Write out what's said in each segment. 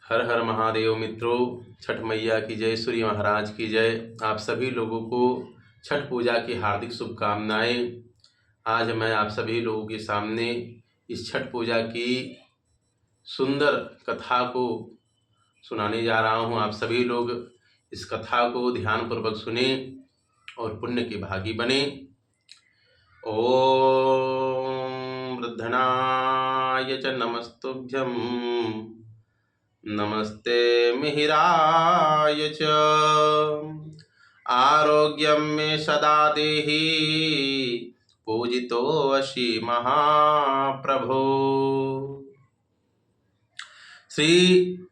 हर हर महादेव मित्रों, छठ मैया की जय, सूर्य महाराज की जय। आप सभी लोगों को छठ पूजा की हार्दिक शुभकामनाएं। आज मैं आप सभी लोगों के सामने इस छठ पूजा की सुंदर कथा को सुनाने जा रहा हूं। आप सभी लोग इस कथा को ध्यानपूर्वक सुने और पुण्य के भागी बने। ओम वृद्धनाय च नमस्तुभ्यं, नमस्ते मिहिराय च, आरोग्यं मे सदा देहि, पूजितोऽसि महाप्रभो। श्री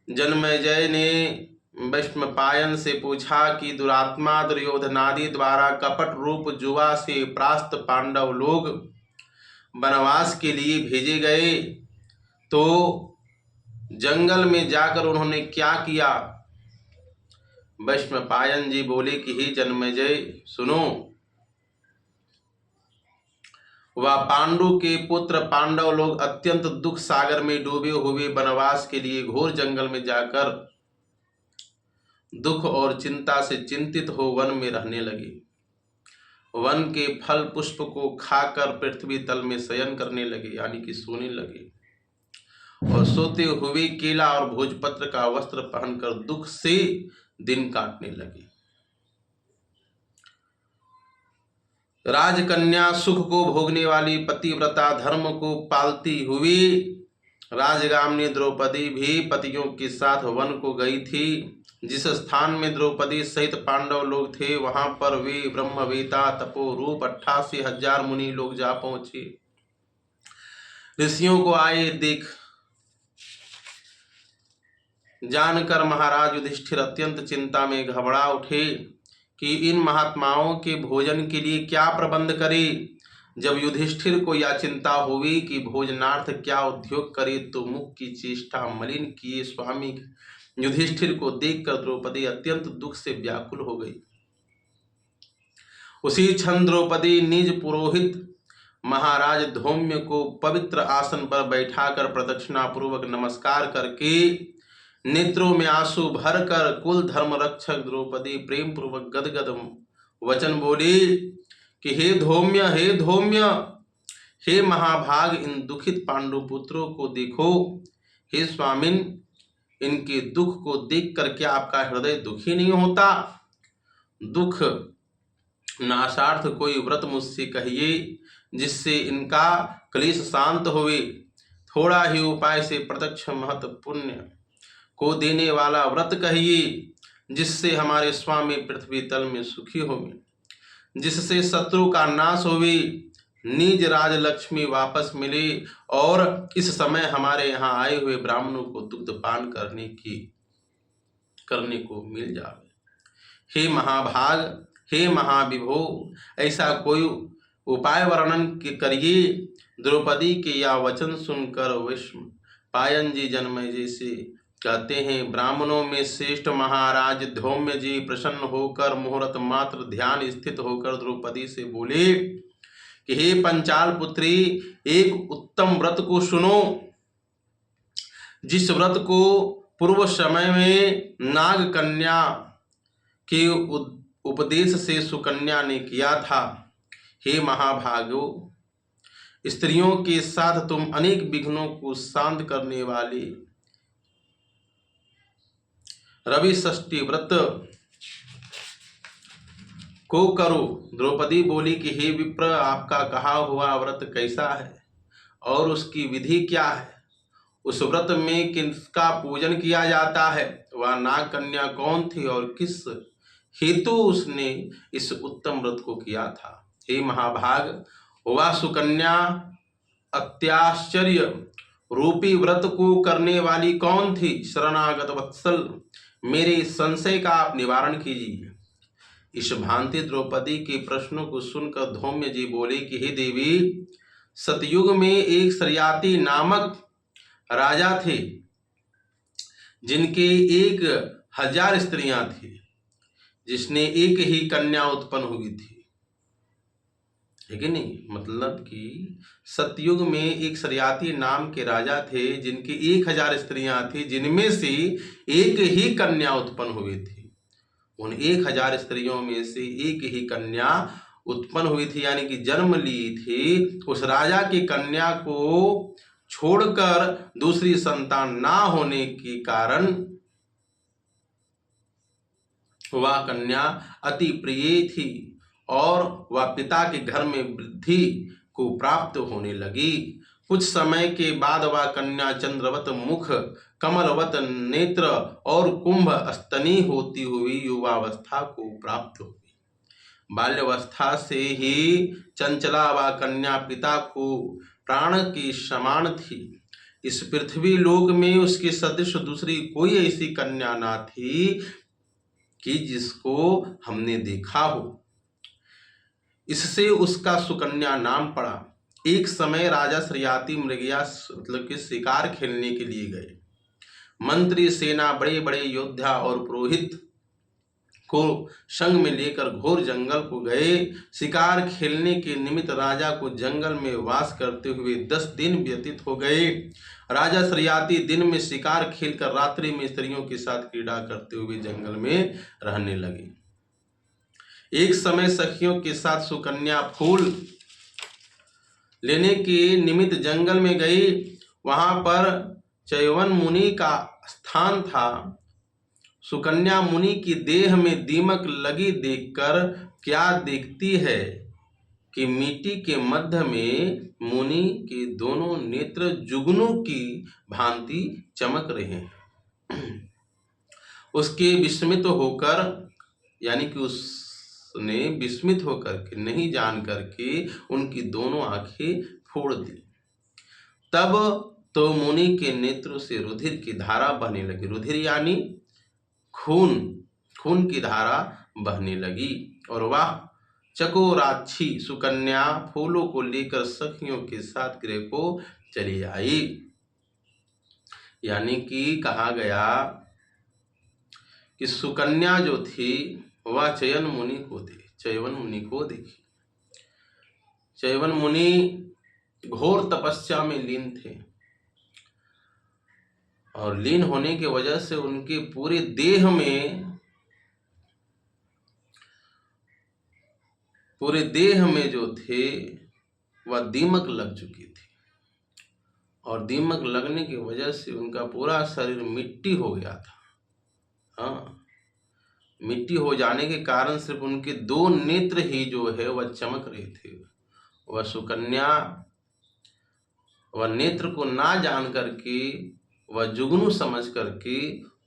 जन्मेजय ने वैश्वपायन से पूछा कि दुरात्मा दुर्योधनादि द्वारा कपट रूप जुआ से परास्त पांडव लोग वनवास के लिए भेजे गए तो जंगल में जाकर उन्होंने क्या किया। वैश्वपायन जी बोले कि हे जन्मेजय सुनो, वह पांडु के पुत्र पांडव लोग अत्यंत दुख सागर में डूबे हुए वनवास के लिए घोर जंगल में जाकर दुख और चिंता से चिंतित हो वन में रहने लगे। वन के फल पुष्प को खाकर पृथ्वी तल में शयन करने लगे, यानी कि सोने लगे, और सोते हुए केला और भोजपत्र का वस्त्र पहनकर दुख से दिन काटने लगे। राजकन्या सुख को भोगने वाली पतिव्रता धर्म को पालती हुई राजगामिनी द्रौपदी भी पतियों के साथ वन को गई थी। जिस स्थान में द्रौपदी सहित पांडव लोग थे वहां पर वे ब्रह्मवेता तपोरूप 88,000 मुनि लोग जा पहुंचे। ऋषियों को आए देख जानकर महाराज युधिष्ठिर अत्यंत चिंता में घबरा उठे कि इन महात्माओं के भोजन के लिए क्या प्रबंध करें। जब युधिष्ठिर को यह चिंता हुई कि भोजनार्थ क्या उद्योग करे तो मुख की चेष्टा मलिन किए स्वामी युधिष्ठिर को देखकर द्रौपदी अत्यंत दुख से व्याकुल हो गई। उसी क्षण द्रौपदी निज पुरोहित महाराज धौम्य को पवित्र आसन पर बैठाकर प्रदक्षिणा पूर्वक नमस्कार करके नेत्रों में आंसू भरकर कुल धर्म रक्षक द्रौपदी प्रेम पूर्वक गदगद वचन बोली कि हे धौम्य, हे धौम्य, हे महाभाग, इन दुखित पांडु पुत्रों को देखो। हे स्वामिन, इनके दुख को देखकर क्या आपका हृदय दुखी नहीं होता। दुख नाशार्थ कोई व्रत मुझसे कहिए जिससे इनका क्लेश शांत होवे। थोड़ा ही उपाय से प्रत्यक्ष महत पुण्य को देने वाला व्रत कहिए जिससे हमारे स्वामी पृथ्वी तल में सुखी होवे, जिससे शत्रु का नाश होवे, निज राज लक्ष्मी वापस मिले और इस समय हमारे यहाँ आए हुए ब्राह्मणों को दुग्ध पान करने को मिल जावे। हे महाभाग, हे महाविभो, ऐसा कोई उपाय वर्णन करिए। द्रौपदी के यह वचन सुनकर वैश्वपायन जी जन्मेजय से कहते हैं, ब्राह्मणों में श्रेष्ठ महाराज धौम्य जी प्रसन्न होकर मुहूर्त मात्र ध्यान स्थित होकर द्रौपदी से बोले कि हे पंचाल पुत्री, एक उत्तम व्रत को सुनो, जिस व्रत को पूर्व समय में नाग कन्या के उपदेश से सुकन्या ने किया था। हे महाभागो, स्त्रियों के साथ तुम अनेक विघ्नों को शांत करने वाले रवि षष्ठी व्रत को करो। द्रौपदी बोली कि हे विप्र, आपका कहा हुआ व्रत कैसा है और उसकी विधि क्या है? उस व्रत में किसका पूजन किया जाता है? वह नाग कन्या कौन थी और किस हेतु उसने इस उत्तम व्रत को किया था? हे महाभाग, वह सुकन्या अत्याश्चर्य रूपी व्रत को करने वाली कौन थी? शरणागत वत्सल, मेरे संशय का आप निवारण कीजिए। इस भांति द्रौपदी के प्रश्नों को सुनकर धौम्य जी बोले कि हे देवी, सतयुग में एक शर्याती नामक राजा थे जिनके 1,000 स्त्रियां थी, जिसने एक ही कन्या उत्पन्न हुई थी। है कि नहीं। मतलब कि सतयुग में एक सरियाती नाम के राजा थे जिनकी 1000 स्त्रियां थी, जिनमें से एक ही कन्या उत्पन्न हुई थी। उन 1000 स्त्रियों में से एक ही कन्या उत्पन्न हुई थी, यानी कि जन्म ली थी। उस राजा की कन्या को छोड़कर दूसरी संतान ना होने के कारण वह कन्या अति प्रिय थी और वह पिता के घर में वृद्धि को प्राप्त होने लगी। कुछ समय के बाद वह कन्या चंद्रवत मुख, कमलवत नेत्र और कुंभ स्तनी होती हुई युवावस्था को प्राप्त हुई। बाल्यावस्था से ही चंचला वह कन्या पिता को प्राण के समान थी। इस पृथ्वी लोक में उसके सदृश दूसरी कोई ऐसी कन्या ना थी कि जिसको हमने देखा हो। इससे उसका सुकन्या नाम पड़ा। एक समय राजा श्रियाती मृगया मतलब कि शिकार खेलने के लिए गए। मंत्री, सेना, बड़े बड़े योद्धा और पुरोहित को संग में लेकर घोर जंगल को गए। शिकार खेलने के निमित्त राजा को जंगल में वास करते हुए 10 दिन व्यतीत हो गए। राजा श्रियाती दिन में शिकार खेलकर रात्रि में स्त्रियों के साथ क्रीड़ा करते हुए जंगल में रहने लगे। एक समय सखियों के साथ सुकन्या फूल लेने के निमित्त जंगल में गई। वहां पर चयवन मुनि का स्थान था। सुकन्या मुनि की देह में दीमक लगी देखकर क्या देखती है कि मिट्टी के मध्य में मुनि के दोनों नेत्र जुगनू की भांति चमक रहे हैं। उसके विस्मित होकर, यानी कि उसने विस्मित होकर के नहीं जान करके उनकी दोनों आंखें फोड़ दी। तब तो मुनि के नेत्रों से रुधिर की धारा बहने लगी। रुधिर यानी खून की धारा बहने लगी और वह चकोराक्षी सुकन्या फूलों को लेकर सखियों के साथ गृह को चली आई। यानी कि कहा गया कि सुकन्या जो थी वह चयवन मुनि को देखी। चयवन मुनि घोर तपस्या में लीन थे और लीन होने की वजह से उनके पूरे देह में जो थे वह दीमक लग चुकी थी और दीमक लगने की वजह से उनका पूरा शरीर मिट्टी हो गया था। हाँ, मिट्टी हो जाने के कारण सिर्फ उनके 2 नेत्र ही जो है वह चमक रहे थे। वह सुकन्या वह नेत्र को ना जान करके, वह जुगनू समझ करके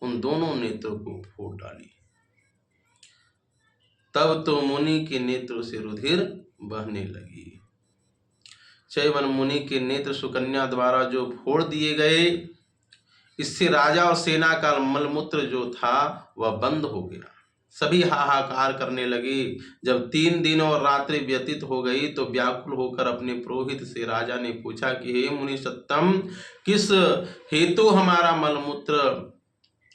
उन दोनों नेत्रों को फोड़ डाली। तब तो मुनि के नेत्रों से रुधिर बहने लगी। चयवन मुनि के नेत्र सुकन्या द्वारा जो फोड़ दिए गए, इससे राजा और सेना का मलमूत्र जो था वह बंद हो गया। सभी हाहाकार करने लगे। जब 3 दिन और रात्रि व्यतीत हो गई तो व्याकुल होकर अपने पुरोहित से राजा ने पूछा कि हे मुनि सत्तम, किस हेतु हमारा मलमूत्र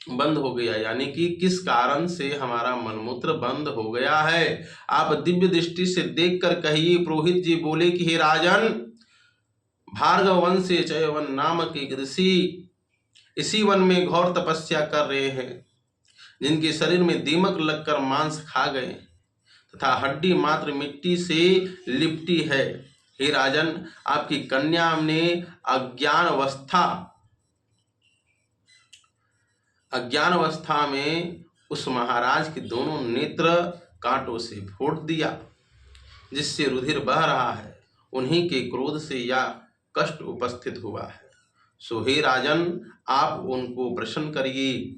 बंद हो गया, यानी कि किस कारण से हमारा मलमूत्र बंद हो गया है। आप दिव्य दृष्टि से देखकर कहिए। पुरोहित जी बोले कि हे राजन, भार्गव वंश से चयवन नामक एक ऋषि इसी वन में घोर तपस्या कर रहे हैं, जिनके शरीर में दीमक लगकर मांस खा गए तथा हड्डी मात्र मिट्टी से लिपटी है। हे राजन, आपकी कन्या ने अज्ञान में उस महाराज के दोनों नेत्र कांटों से फोड़ दिया, जिससे रुधिर बह रहा है। उन्हीं के क्रोध से यह कष्ट उपस्थित हुआ है। सो हे राजन, आप उनको प्रसन्न करिए,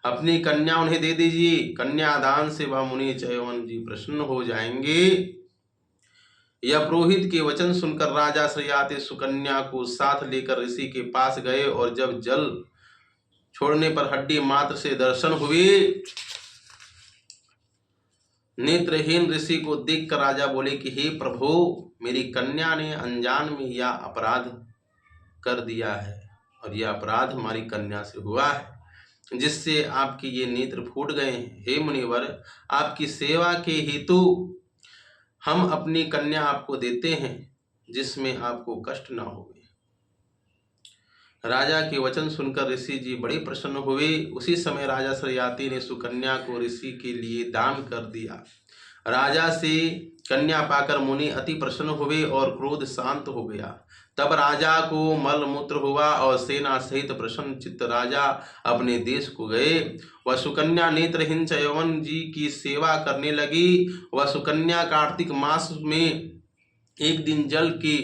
अपनी कन्या उन्हें दे दीजिए। कन्यादान से वह मुनि चयवन जी प्रसन्न हो जाएंगे। यह पुरोहित के वचन सुनकर राजा श्रियाती सुकन्या को साथ लेकर ऋषि के पास गए और जब जल छोड़ने पर हड्डी मात्र से दर्शन हुए, नेत्रहीन ऋषि को देखकर राजा बोले कि हे प्रभु, मेरी कन्या ने अनजान में यह अपराध कर दिया है और यह अपराध हमारी कन्या से हुआ है, जिससे आपके ये नेत्र फूट गए हैं। हे मुनिवर, आपकी सेवा के हेतु हम अपनी कन्या आपको देते हैं जिसमें आपको कष्ट न होवे। राजा के वचन सुनकर ऋषि जी बड़े प्रसन्न हुए। उसी समय राजा सरियाती ने सुकन्या को ऋषि के लिए दान कर दिया। राजा से कन्या पाकर मुनि अति प्रसन्न हुए और क्रोध शांत हो गया। तब राजा को मल मूत्र हुआ और सेना सहित प्रसन्न चित्त राजा अपने देश को गए। वह सुकन्या नेत्रहीन चयवन जी की सेवा करने लगी। वह सुकन्या कार्तिक मास में एक दिन जल की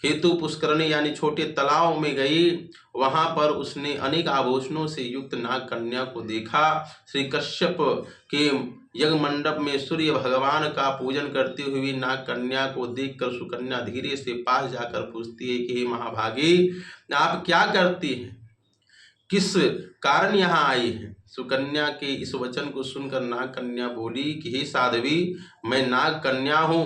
हेतु पुष्करणी यानी छोटे तालाब में गई। वहां पर उसने अनेक आभूषणों से युक्त नाग कन्या को देखा। श्री कश्यप के यज्ञ मंडप में सूर्य भगवान का पूजन करती हुई नाग कन्या को देखकर सुकन्या धीरे से पास जाकर पूछती है कि हे महाभागी, आप क्या करती हैं, किस कारण यहाँ आई हैं? सुकन्या के इस वचन को सुनकर नाग कन्या बोली कि हे साध्वी, मैं नाग कन्या हूँ,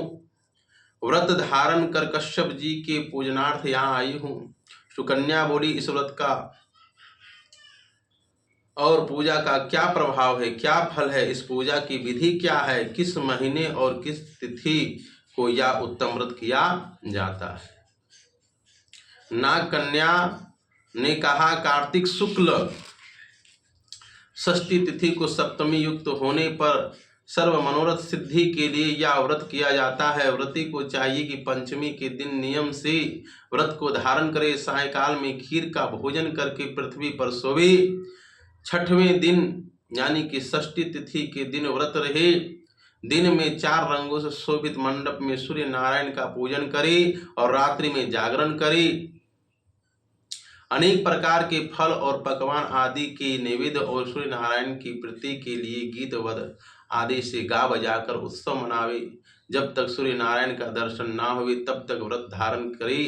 व्रत धारण कर कश्यप जी के पूजनार्थ यहाँ आई हूँ। सुकन्या बोली, इस व्रत का और पूजा का क्या प्रभाव है, क्या फल है, इस पूजा की विधि क्या है, किस महीने और किस तिथि को यह उत्तम व्रत किया जाता है? नाग कन्या ने कहा, कार्तिक शुक्ल षष्ठी तिथि को सप्तमी युक्त होने पर सर्व मनोरथ सिद्धि के लिए यह व्रत किया जाता है। व्रती को चाहिए कि पंचमी के दिन नियम से व्रत को धारण करे, सायंकाल में खीर का भोजन करके पृथ्वी पर सोवे, छठवें दिन यानी कि षष्ठी तिथि के दिन व्रत रहे, दिन में 4 रंगों से शोभित मंडप में सूर्य नारायण का पूजन करे और रात्रि में जागरण करे। अनेक प्रकार के फल और पकवान आदि के नैवेद्य और सूर्य नारायण की प्रीति के लिए गीत वध आदि से गा बजाकर उत्सव मनावे। जब तक सूर्य नारायण का दर्शन ना हुए तब तक व्रत धारण करे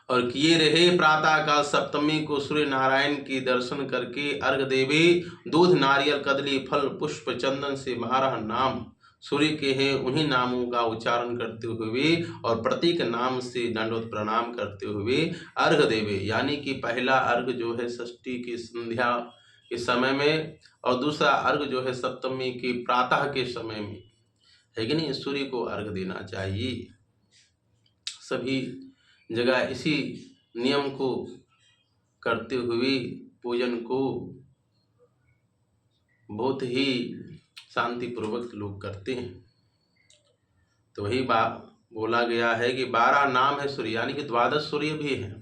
और किए रहे। प्रातः काल सप्तमी को सूर्य नारायण के दर्शन करके अर्घ देवे। दूध, नारियल, कदली, फल, पुष्प, चंदन से 12 नाम सूर्य के हैं, उन्हीं नामों का उच्चारण करते हुए और प्रतीक नाम से दंडवत प्रणाम करते हुए अर्घ देवे। यानी कि पहला अर्घ जो है षष्ठी की संध्या के समय में और दूसरा अर्घ जो है सप्तमी के प्रातः के समय में, है कि नहीं, सूर्य को अर्घ देना चाहिए। सभी जगह इसी नियम को करते हुए पूजन को बहुत ही शांति पूर्वक लोग करते हैं। तो वही बोला गया है कि 12 नाम है सूर्य, यानी कि 12 सूर्य भी हैं,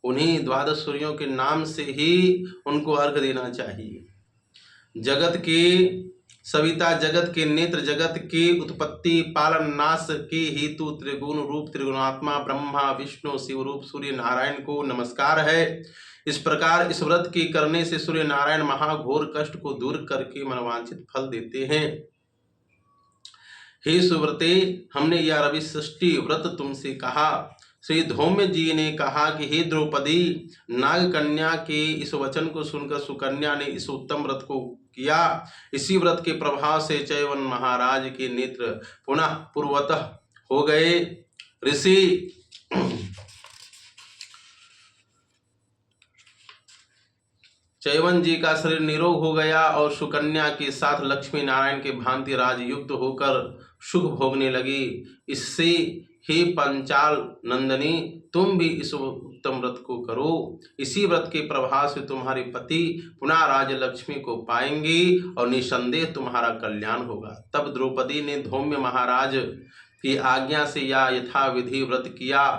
उन्हीं 12 सूर्यों के नाम से ही उनको अर्घ देना चाहिए। जगत के सविता, जगत के नेत्र, जगत की उत्पत्ति पालन नाश के हेतु त्रिगुण रूप त्रिगुणात्मा ब्रह्मा विष्णु शिव रूप सूर्य नारायण को नमस्कार है। इस प्रकार इस व्रत के करने से सूर्य नारायण महाघोर कष्ट को दूर करके मनवांछित फल देते हैं। हे सुव्रते, हमने यह रवि षष्ठी व्रत तुमसे कहा। श्री धौम्य जी ने कहा कि हे द्रौपदी, नाग कन्या के इस वचन को सुनकर सुकन्या ने इस उत्तम व्रत को किया। इसी व्रत के प्रभाव से चयवन महाराज के नेत्र पुनः पूर्वतः हो गए। ऋषि चयवन जी का शरीर निरोग हो गया और सुकन्या के साथ लक्ष्मी नारायण के भांति राजयुक्त होकर सुख भोगने लगी। इससे हे पंचाल नंदनी, तुम भी इस उत्तम व्रत को करो। इसी व्रत के प्रभाव से तुम्हारे पति पुनः राज लक्ष्मी को पाएंगे और निसंदेह तुम्हारा कल्याण होगा। तब द्रौपदी ने धौम्य महाराज की आज्ञा से या यथाविधि व्रत किया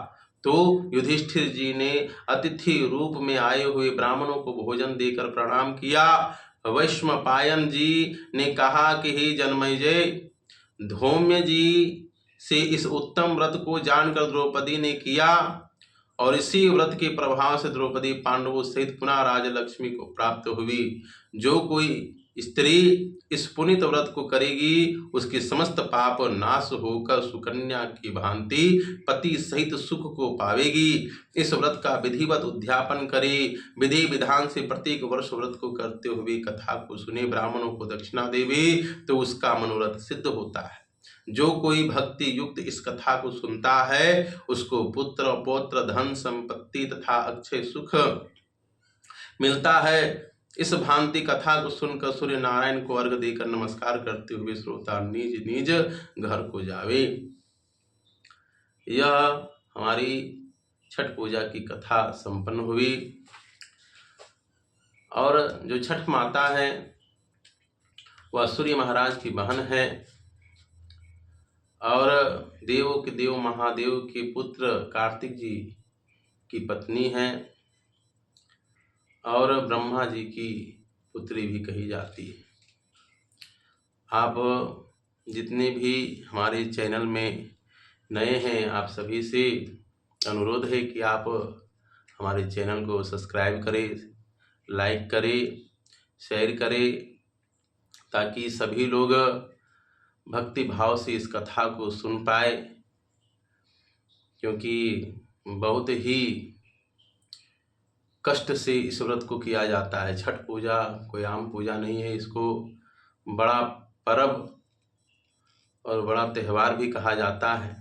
तो युधिष्ठिर जी ने अतिथि रूप में आए हुए ब्राह्मणों को भोजन देकर प्रणाम किया। वैश्वपायन जी ने कहा कि हे जन्मेजय, धौम्य जी से इस उत्तम व्रत को जानकर द्रौपदी ने किया और इसी व्रत के प्रभाव से द्रौपदी पांडवों सहित पुनः राजलक्ष्मी को प्राप्त हुई। जो कोई स्त्री इस पुनित व्रत को करेगी उसके समस्त पाप नाश होकर सुकन्या की भांति पति सहित सुख को पावेगी। इस व्रत का विधिवत उद्यापन करे, विधि विधान से प्रत्येक वर्ष व्रत को करते हुए कथा को सुने, ब्राह्मणों को दक्षिणा देवे तो उसका मनोरथ सिद्ध होता है। जो कोई भक्ति युक्त इस कथा को सुनता है उसको पुत्र पौत्र धन संपत्ति तथा अक्षय सुख मिलता है। इस भांति कथा को सुनकर सूर्य नारायण को अर्घ देकर नमस्कार करते हुए श्रोता निज निज घर को जावे। यह हमारी छठ पूजा की कथा संपन्न हुई। और जो छठ माता है वह सूर्य महाराज की बहन है और देवों के देव महादेव के पुत्र कार्तिक जी की पत्नी है और ब्रह्मा जी की पुत्री भी कही जाती है। आप जितने भी हमारे चैनल में नए हैं, आप सभी से अनुरोध है कि आप हमारे चैनल को सब्सक्राइब करें, लाइक करें, शेयर करें, ताकि सभी लोग भक्ति भाव से इस कथा को सुन पाए, क्योंकि बहुत ही कष्ट से इस व्रत को किया जाता है। छठ पूजा कोई आम पूजा नहीं है, इसको बड़ा पर्व और बड़ा त्यौहार भी कहा जाता है।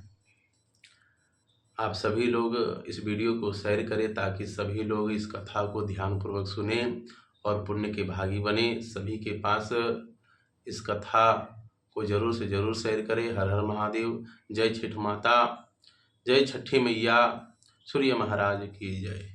आप सभी लोग इस वीडियो को शेयर करें ताकि सभी लोग इस कथा को ध्यानपूर्वक सुने और पुण्य के भागी बने। सभी के पास इस कथा को जरूर से जरूर शेयर करें। हर हर महादेव। जय छठ माता, जय छठी मैया, सूर्य महाराज की जय।